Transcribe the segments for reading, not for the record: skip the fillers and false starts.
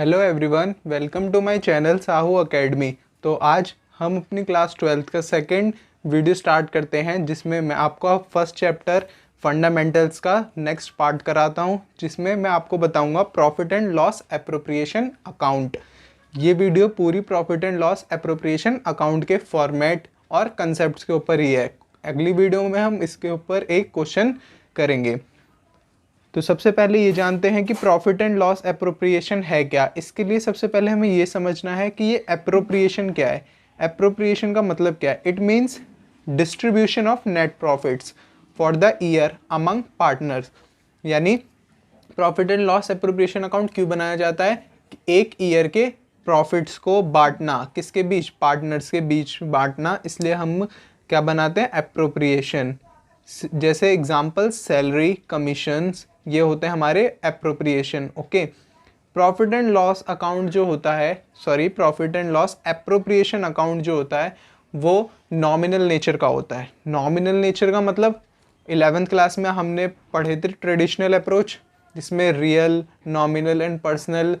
Hello everyone, welcome to my channel Sahu Academy. तो आज हम अपनी क्लास 12th का सेकंड वीडियो स्टार्ट करते हैं, जिसमें मैं आपको फर्स्ट चैप्टर फंडामेंटल्स का नेक्स्ट पार्ट कराता हूं, जिसमें मैं आपको बताऊंगा profit and loss appropriation account. ये वीडियो पूरी profit and loss appropriation account के फॉर्मेट और कंसेप्ट के ऊपर ही है। अगली वीडियो में हम इसके ऊपर एक क्वेश्चन करेंगे। तो सबसे पहले ये जानते हैं कि प्रॉफिट एंड लॉस एप्रोप्रिएशन है क्या। इसके लिए सबसे पहले हमें ये समझना है कि ये एप्रोप्रिएशन क्या है। एप्रोप्रिएशन का मतलब क्या है? It means distribution of net profits for the year among partners. यानी profit and loss appropriation account क्यों बनाया जाता है? एक ईयर के प्रॉफिट्स को बांटना, किसके बीच? पार्टनर्स के बीच बांटना। इसलिए हम क्या बनाते हैं? एप्रोप्रिएशन। जैसे एग्जाम्पल सैलरी, कमीशंस, ये होते हैं हमारे appropriation. Okay, profit and loss account जो होता है, profit and loss appropriation account जो होता है वो नॉमिनल नेचर का होता है। नॉमिनल नेचर का मतलब 11th क्लास में हमने पढ़े थे ट्रेडिशनल अप्रोच, जिसमें real, nominal and personal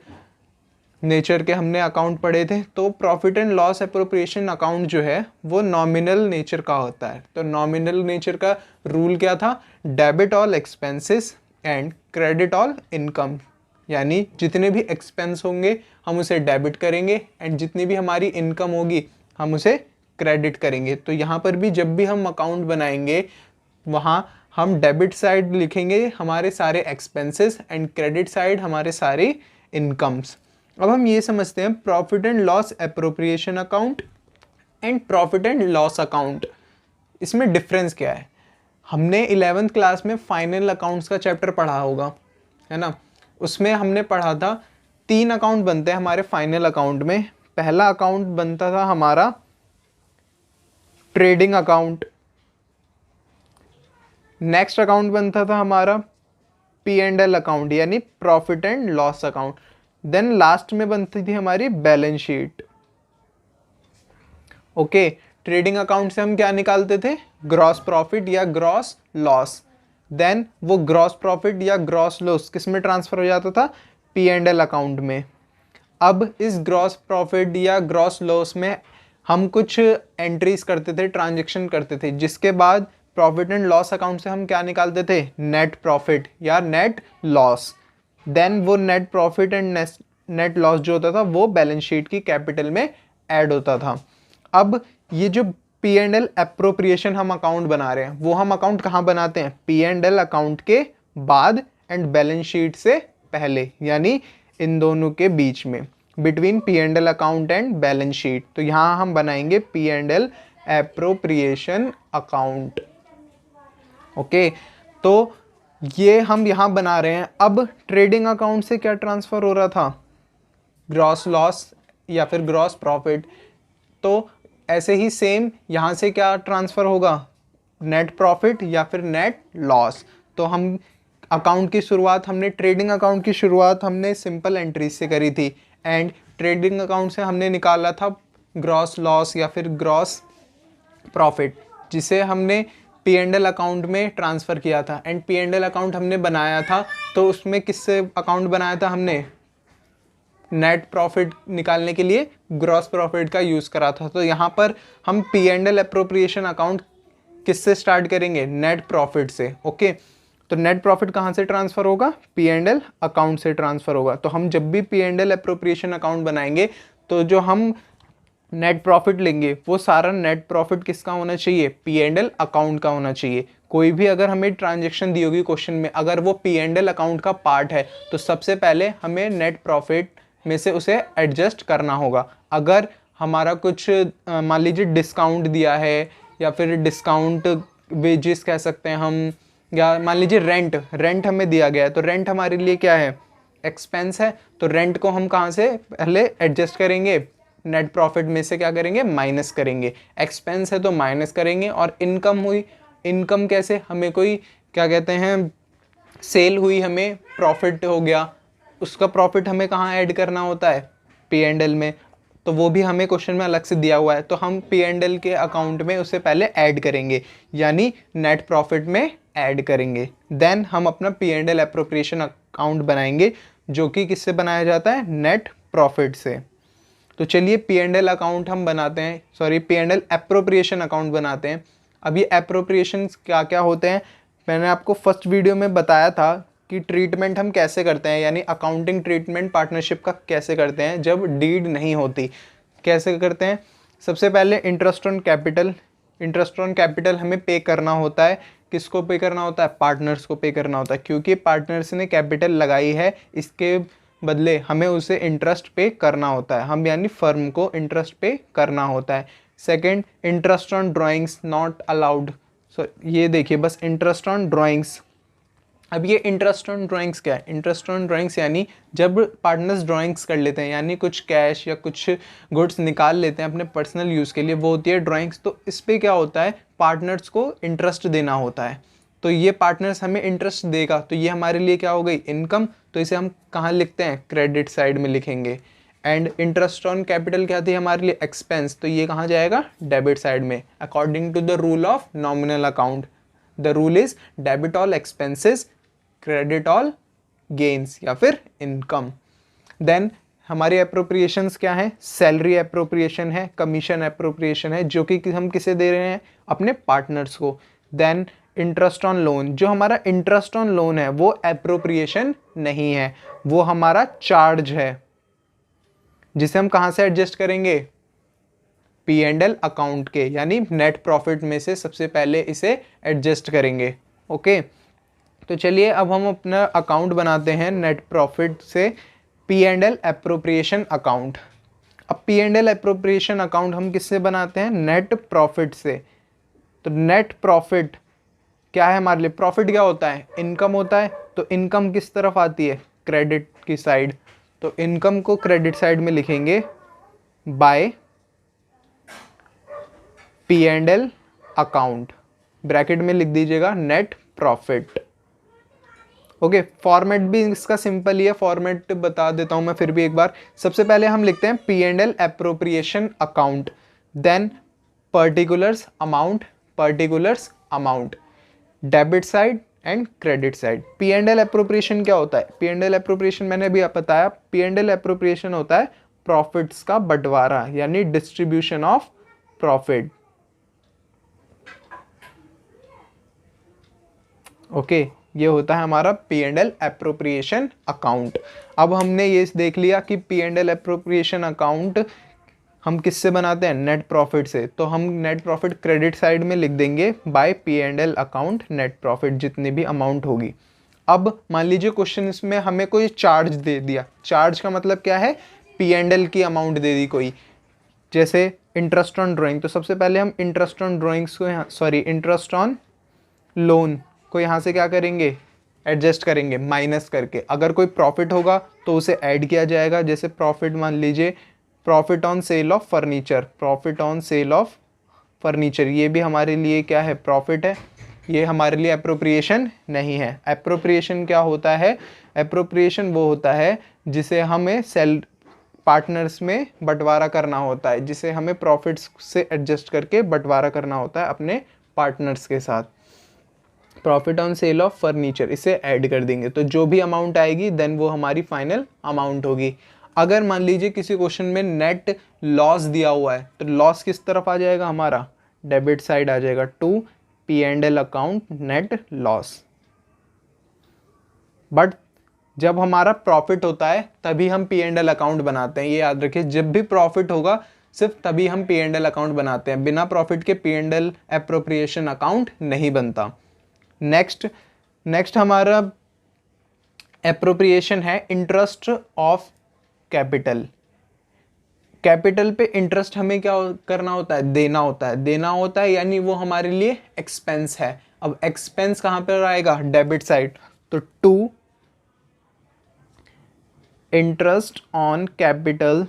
nature के हमने अकाउंट पढ़े थे। तो profit and loss appropriation account जो है वो नॉमिनल नेचर का होता है। तो नॉमिनल नेचर का रूल क्या था? Debit all expenses and credit all income. यानी जितने भी एक्सपेंस होंगे हम उसे डेबिट करेंगे एंड जितनी भी हमारी इनकम होगी हम उसे क्रेडिट करेंगे। तो यहाँ पर भी जब भी हम अकाउंट बनाएंगे वहाँ हम डेबिट साइड लिखेंगे हमारे सारे एक्सपेंसेस एंड क्रेडिट साइड हमारे सारे इनकम्स। अब हम ये समझते हैं profit and loss appropriation account and profit and loss account, इसमें डिफरेंस क्या है। हमने 11th क्लास में फाइनल अकाउंट्स का चैप्टर पढ़ा होगा, है ना। उसमें हमने पढ़ा था 3 अकाउंट बनते हैं हमारे फाइनल अकाउंट में। पहला अकाउंट बनता था हमारा ट्रेडिंग अकाउंट, नेक्स्ट अकाउंट बनता था हमारा P&L अकाउंट यानी profit and loss account, then last में बनती थी हमारी balance sheet. Okay, trading account से हम क्या निकालते थे? ग्रॉस प्रॉफिट या ग्रॉस लॉस। देन वो ग्रॉस प्रॉफिट या ग्रॉस लॉस किस में ट्रांसफर हो जाता था? P&L अकाउंट में। अब इस ग्रॉस प्रॉफिट या ग्रॉस लॉस में हम कुछ एंट्रीज करते थे, ट्रांजेक्शन करते थे, जिसके बाद प्रॉफिट एंड लॉस अकाउंट से हम क्या निकालते थे? नेट प्रॉफिट या नेट लॉस। देन वो net profit and net loss जो होता था वो बैलेंस शीट की कैपिटल में ऐड होता था। अब ये जो P&L एप्रोप्रिएशन हम अकाउंट बना रहे हैं वो हम अकाउंट कहाँ बनाते हैं? P&L अकाउंट के बाद एंड बैलेंस शीट से पहले, यानी इन दोनों के बीच में, between P&L account and balance sheet. तो यहाँ हम बनाएंगे P&L एप्रोप्रिएशन अकाउंट। ओके, तो ये हम यहाँ बना रहे हैं। अब ट्रेडिंग अकाउंट से क्या ट्रांसफ़र हो रहा था? ग्रॉस लॉस या फिर ग्रॉस प्रॉफिट। तो ऐसे ही सेम यहाँ से क्या ट्रांसफ़र होगा? नेट प्रॉफिट या फिर नेट लॉस। तो हम अकाउंट की शुरुआत, हमने ट्रेडिंग अकाउंट की शुरुआत हमने सिंपल एंट्रीज से करी थी एंड ट्रेडिंग अकाउंट से हमने निकाला था ग्रॉस लॉस या फिर ग्रॉस प्रॉफिट, जिसे हमने P&L अकाउंट में ट्रांसफ़र किया था। एंड P&L अकाउंट हमने बनाया था तो उसमें किससे अकाउंट बनाया था हमने? नेट प्रॉफिट निकालने के लिए ग्रॉस प्रॉफिट का यूज़ करा था। तो यहाँ पर हम P&L एप्रोप्रिएशन अकाउंट किससे स्टार्ट करेंगे? नेट प्रॉफिट से। ओके, तो नेट प्रॉफिट कहाँ से ट्रांसफ़र होगा? P&L अकाउंट से ट्रांसफ़र होगा। तो हम जब भी P&L एप्रोप्रिएशन अकाउंट बनाएंगे तो जो हम नेट प्रॉफिट लेंगे वो सारा नेट प्रॉफिट किसका होना चाहिए? P&L अकाउंट का होना चाहिए। कोई भी अगर हमें ट्रांजैक्शन दी होगी क्वेश्चन में, अगर वो P&L अकाउंट का पार्ट है तो सबसे पहले हमें नेट प्रॉफिट में से उसे एडजस्ट करना होगा। अगर हमारा कुछ मान लीजिए डिस्काउंट दिया है या फिर डिस्काउंट वेजेस कह सकते हैं हम, या मान लीजिए रेंट हमें दिया गया है, तो रेंट हमारे लिए क्या है? एक्सपेंस है। तो रेंट को हम कहाँ से पहले एडजस्ट करेंगे? नेट प्रॉफिट में से क्या करेंगे? माइनस करेंगे। एक्सपेंस है तो माइनस करेंगे। और इनकम हुई, इनकम कैसे? हमें कोई क्या कहते हैं, सेल हुई, हमें प्रॉफिट हो गया, उसका प्रॉफिट हमें कहाँ ऐड करना होता है? P&L में। तो वो भी हमें क्वेश्चन में अलग से दिया हुआ है, तो हम P&L के अकाउंट में उसे पहले ऐड करेंगे, यानी नेट प्रॉफिट में ऐड करेंगे। देन हम अपना P&L एप्रोप्रिएशन अकाउंट बनाएंगे जो कि किससे बनाया जाता है, नेट प्रॉफिट से। तो चलिए पी एंड एल अकाउंट हम बनाते हैं, sorry P and L appropriation account बनाते हैं। अब ये एप्रोप्रिएशन क्या क्या होते हैं, मैंने आपको फर्स्ट वीडियो में बताया था कि ट्रीटमेंट हम कैसे करते हैं, यानी अकाउंटिंग ट्रीटमेंट पार्टनरशिप का कैसे करते हैं जब डीड नहीं होती। कैसे करते हैं, सबसे पहले interest on capital, interest on capital हमें पे करना होता है। किसको पे करना होता है, पार्टनर्स को पे करना होता है, क्योंकि पार्टनर्स ने कैपिटल लगाई है, इसके बदले हमें उसे इंटरेस्ट पे करना होता है, हम यानी फर्म को इंटरेस्ट पे करना होता है। Second, interest on drawings not allowed, so ये देखिए बस इंटरेस्ट ऑन ड्राइंग्स। अब ये इंटरेस्ट ऑन ड्राइंग्स क्या है, इंटरेस्ट ऑन ड्राइंग्स यानी जब पार्टनर्स ड्राइंग्स कर लेते हैं, यानी कुछ कैश या कुछ गुड्स निकाल लेते हैं अपने पर्सनल यूज़ के लिए, वो होती है ड्राइंग्स। तो इस पर क्या होता है, पार्टनर्स को इंटरेस्ट देना होता है। तो ये पार्टनर्स हमें इंटरेस्ट देगा, तो ये हमारे लिए क्या हो गई, इनकम। तो इसे हम कहाँ लिखते हैं, क्रेडिट साइड में लिखेंगे। एंड इंटरेस्ट ऑन कैपिटल क्या थी हमारे लिए, एक्सपेंस, तो ये कहाँ जाएगा, डेबिट साइड में, according to the rule of nominal account. The rule is debit all expenses, credit all gains या फिर इनकम। देन हमारी अप्रोप्रिएशंस क्या है, सैलरी अप्रोप्रिएशन है, कमीशन अप्रोप्रिएशन है, जो कि हम किसे दे रहे हैं, अपने पार्टनर्स को। देन इंटरेस्ट ऑन लोन, जो हमारा इंटरेस्ट ऑन लोन है वो अप्रोप्रिएशन नहीं है, वो हमारा चार्ज है, जिसे हम कहाँ से एडजस्ट करेंगे, पी एंड एल अकाउंट के, यानी नेट प्रॉफिट में से सबसे पहले इसे एडजस्ट करेंगे। ओके, तो चलिए अब हम अपना अकाउंट बनाते हैं नेट प्रॉफिट से, P and L appropriation account. अब P and L appropriation account हम किससे बनाते हैं, नेट प्रॉफिट से। तो नेट प्रॉफिट क्या है हमारे लिए, प्रॉफिट क्या होता है, इनकम होता है। तो इनकम किस तरफ आती है, क्रेडिट की साइड। तो इनकम को क्रेडिट साइड में लिखेंगे by P and L account, bracket में लिख दीजिएगा नेट प्रॉफिट। ओके, फॉर्मेट भी इसका सिंपल ही है, फॉर्मेट बता देता हूं मैं फिर भी एक बार। सबसे पहले हम लिखते हैं P and L appropriation account, then particulars amount, particulars amount, debit side and credit side. P and L appropriation क्या होता है, पी एंड एल एप्रोप्रिएशन मैंने अभी बताया, पी एंड एल एप्रोप्रिएशन होता है प्रॉफिट्स का बंटवारा, यानी डिस्ट्रीब्यूशन ऑफ प्रॉफिट। ओके, ये होता है हमारा P and L appropriation account. अब हमने ये देख लिया कि P and L appropriation account हम किससे बनाते हैं, नेट प्रॉफिट से। तो हम नेट प्रॉफिट क्रेडिट साइड में लिख देंगे by P and L account net profit, जितनी भी अमाउंट होगी। अब मान लीजिए क्वेश्चन इसमें हमें कोई चार्ज दे दिया, चार्ज का मतलब क्या है, पी एंड एल की अमाउंट दे दी कोई, जैसे इंटरेस्ट ऑन ड्राइंग। तो सबसे पहले हम इंटरेस्ट ऑन ड्राइंग्स को यहाँ, सॉरी इंटरेस्ट ऑन लोन को यहाँ से क्या करेंगे, एडजस्ट करेंगे माइनस करके। अगर कोई प्रॉफिट होगा तो उसे ऐड किया जाएगा, जैसे प्रॉफिट मान लीजिए profit on sale of furniture, profit on sale of furniture, ये भी हमारे लिए क्या है, प्रॉफिट है। ये हमारे लिए एप्रोप्रिएशन नहीं है। एप्रोप्रिएशन क्या होता है, एप्रोप्रिएशन वो होता है जिसे हमें सेल पार्टनर्स में बंटवारा करना होता है, जिसे हमें प्रॉफिट्स से एडजस्ट करके बंटवारा करना होता है अपने पार्टनर्स के साथ। Profit on sale of furniture, इसे ऐड कर देंगे, तो जो भी अमाउंट आएगी देन वो हमारी फाइनल अमाउंट होगी। अगर मान लीजिए किसी क्वेश्चन में नेट लॉस दिया हुआ है, तो लॉस किस तरफ आ जाएगा, हमारा डेबिट साइड आ जाएगा, to P and L account net loss. But जब हमारा प्रॉफिट होता है तभी हम पी एंड एल अकाउंट बनाते हैं, ये याद रखिए, जब भी प्रॉफिट होगा सिर्फ तभी हम पी एंड एल अकाउंट बनाते हैं, बिना प्रॉफिट के P and L appropriation account नहीं बनता। नेक्स्ट हमारा एप्रोप्रिएशन है इंटरेस्ट ऑफ कैपिटल। कैपिटल पे इंटरेस्ट हमें क्या करना होता है, देना होता है, देना होता है, यानी वो हमारे लिए एक्सपेंस है। अब एक्सपेंस कहां पर आएगा, डेबिट साइड, तो टू इंटरेस्ट ऑन कैपिटल।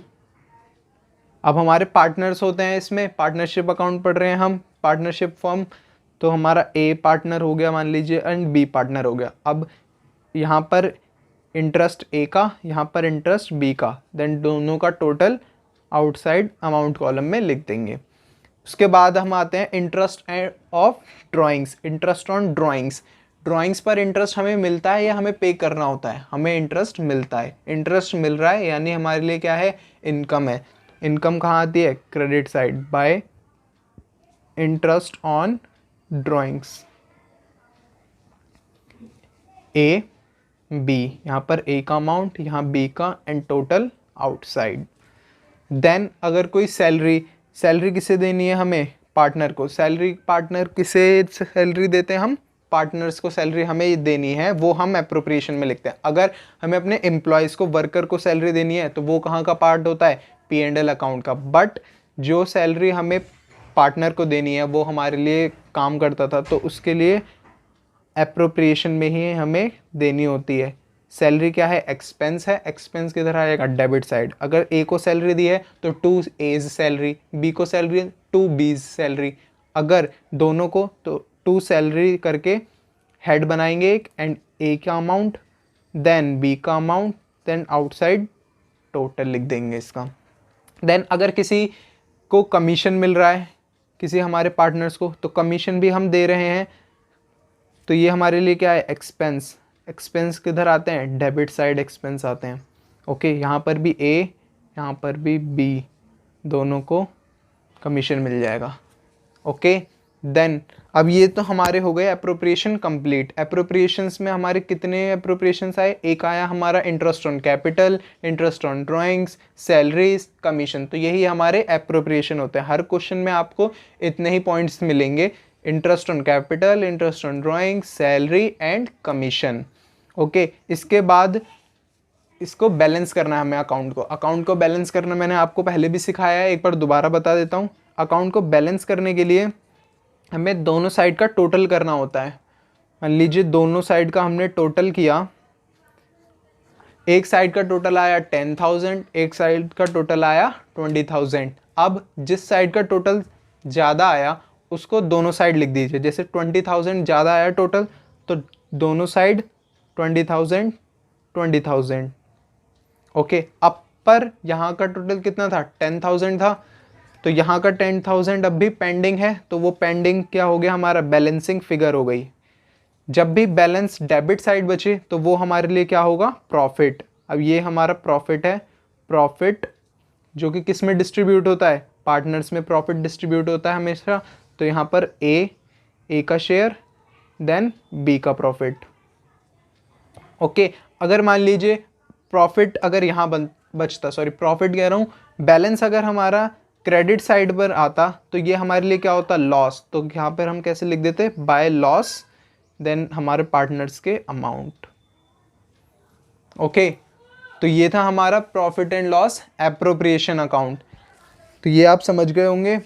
अब हमारे पार्टनर्स होते हैं, इसमें पार्टनरशिप अकाउंट पढ़ रहे हैं हम, पार्टनरशिप फॉर्म, तो हमारा ए पार्टनर हो गया मान लीजिए एंड बी पार्टनर हो गया। अब यहाँ पर इंटरेस्ट ए का, यहाँ पर इंटरेस्ट बी का, देन दोनों का टोटल आउटसाइड अमाउंट कॉलम में लिख देंगे। उसके बाद हम आते हैं interest of drawings, interest on drawings. Drawings पर इंटरेस्ट हमें मिलता है या हमें पे करना होता है? हमें इंटरेस्ट मिलता है, इंटरेस्ट मिल रहा है यानी हमारे लिए क्या है? इनकम है। इनकम कहाँ आती है? Credit side, by interest on drawings. A B, यहाँ पर ए का अमाउंट, यहाँ बी का, एंड टोटल आउटसाइड। देन अगर कोई सैलरी किसे देनी है? हमें पार्टनर को। पार्टनर किसे सैलरी देते हैं? हम पार्टनर्स को सैलरी हमें देनी है, वो हम एप्रोप्रिएशन में लिखते हैं। अगर हमें अपने एम्प्लॉयज़ को, वर्कर को सैलरी देनी है तो वो कहाँ का पार्ट होता है? P&L अकाउंट का। बट जो सैलरी हमें पार्टनर को देनी है वो हमारे लिए काम करता था, तो उसके लिए एप्रोप्रिएशन में ही हमें देनी होती है। सैलरी क्या है? एक्सपेंस है। एक्सपेंस किधर आएगा? Debit side. अगर ए को सैलरी दी है तो 2 A's सैलरी, बी को सैलरी 2 B's सैलरी। अगर दोनों को तो 2 सैलरी करके हेड बनाएंगे एक, एंड ए का अमाउंट, देन बी का अमाउंट, देन आउटसाइड टोटल लिख देंगे इसका। देन अगर किसी को कमीशन मिल रहा है, किसी हमारे पार्टनर्स को, तो कमीशन भी हम दे रहे हैं, तो ये हमारे लिए क्या है? एक्सपेंस। एक्सपेंस किधर आते हैं? डेबिट साइड एक्सपेंस आते हैं। ओके, यहाँ पर भी ए, यहाँ पर भी बी, दोनों को कमीशन मिल जाएगा। ओके, देन अब ये तो हमारे हो गए एप्रोप्रिएशन कंप्लीट। एप्रोप्रिएशंस में हमारे कितने एप्रोप्रिएशंस आए? एक आया हमारा interest on capital, interest on drawings, salaries, commission. तो यही हमारे एप्रोप्रिएशन होते हैं। हर क्वेश्चन में आपको इतने ही पॉइंट्स मिलेंगे: interest on capital, interest on drawing, salary and commission. Okay, इसके बाद इसको बैलेंस करना है हमें, अकाउंट को। अकाउंट को बैलेंस करना मैंने आपको पहले भी सिखाया है, एक बार दोबारा बता देता हूँ। अकाउंट को बैलेंस करने के लिए हमें दोनों साइड का टोटल करना होता है। मान लीजिए दोनों साइड का हमने टोटल किया, एक साइड का टोटल आया 10,000, एक साइड का टोटल आया 20,000। अब जिस साइड का टोटल ज़्यादा आया उसको दोनों साइड लिख दीजिए। जैसे 20,000 ज़्यादा आया टोटल, तो दोनों साइड 20,000 20,000। ओके, अब पर यहाँ का टोटल कितना था? 10,000 था, तो यहाँ का 10,000 अब भी पेंडिंग है, तो वो पेंडिंग क्या हो गया? हमारा बैलेंसिंग फिगर हो गई। जब भी बैलेंस डेबिट साइड बचे तो वो हमारे लिए क्या होगा? प्रॉफिट। अब ये हमारा प्रॉफिट है। प्रॉफिट जो कि किस में डिस्ट्रीब्यूट होता है? पार्टनर्स में प्रॉफिट डिस्ट्रीब्यूट होता है हमेशा। तो यहाँ पर ए का शेयर, देन बी का प्रॉफिट। ओके, अगर मान लीजिए प्रॉफिट अगर यहाँ बचता, सॉरी प्रॉफिट कह रहा हूँ, बैलेंस अगर हमारा क्रेडिट साइड पर आता तो ये हमारे लिए क्या होता? लॉस। तो यहाँ पर हम कैसे लिख देते? बाय लॉस, देन हमारे पार्टनर्स के अमाउंट। ओके, तो ये था हमारा profit and loss appropriation account. तो ये आप समझ गए होंगे।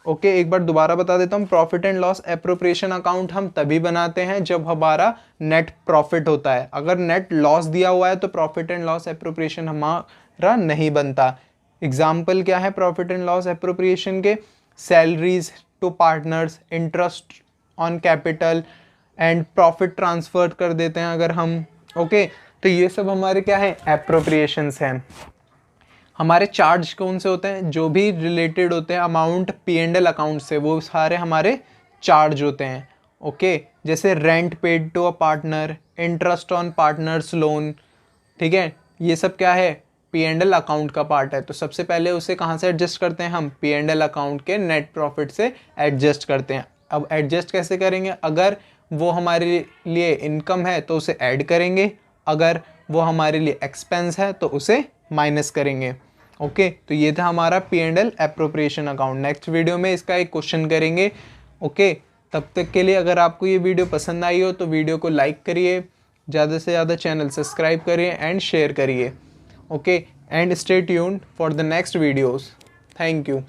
ओके, एक बार दोबारा बता देता हूँ। Profit and loss appropriation account हम तभी बनाते हैं जब हमारा नेट प्रॉफिट होता है। अगर नेट लॉस दिया हुआ है तो प्रॉफिट एंड लॉस एप्रोप्रिएशन हमारा नहीं बनता। एग्जाम्पल क्या है प्रॉफिट एंड लॉस एप्रोप्रिएशन के? Salaries to partners, interest on capital, and profit transfer कर देते हैं अगर हम। ओके, तो ये सब हमारे क्या है? एप्रोप्रिएशंस हैं। हमारे चार्ज कौन से होते हैं? जो भी रिलेटेड होते हैं अमाउंट P&L अकाउंट से, वो सारे हमारे चार्ज होते हैं। ओके, जैसे rent paid to a partner, interest on partners loan, ठीक है, ये सब क्या है? P&L अकाउंट का पार्ट है। तो सबसे पहले उसे कहाँ से एडजस्ट करते हैं? हम P&L अकाउंट के नेट प्रॉफिट से एडजस्ट करते हैं। अब एडजस्ट कैसे करेंगे? अगर वो हमारे लिए इनकम है तो उसे ऐड करेंगे, अगर वो हमारे लिए एक्सपेंस है तो उसे माइनस करेंगे। ओके, तो ये था हमारा P&L appropriation account. Next video में इसका एक क्वेश्चन करेंगे। ओके, तब तक के लिए अगर आपको ये वीडियो पसंद आई हो तो वीडियो को लाइक करिए, ज़्यादा से ज़्यादा चैनल सब्सक्राइब करिए एंड शेयर करिए। Okay, and stay tuned for the next videos. Thank you.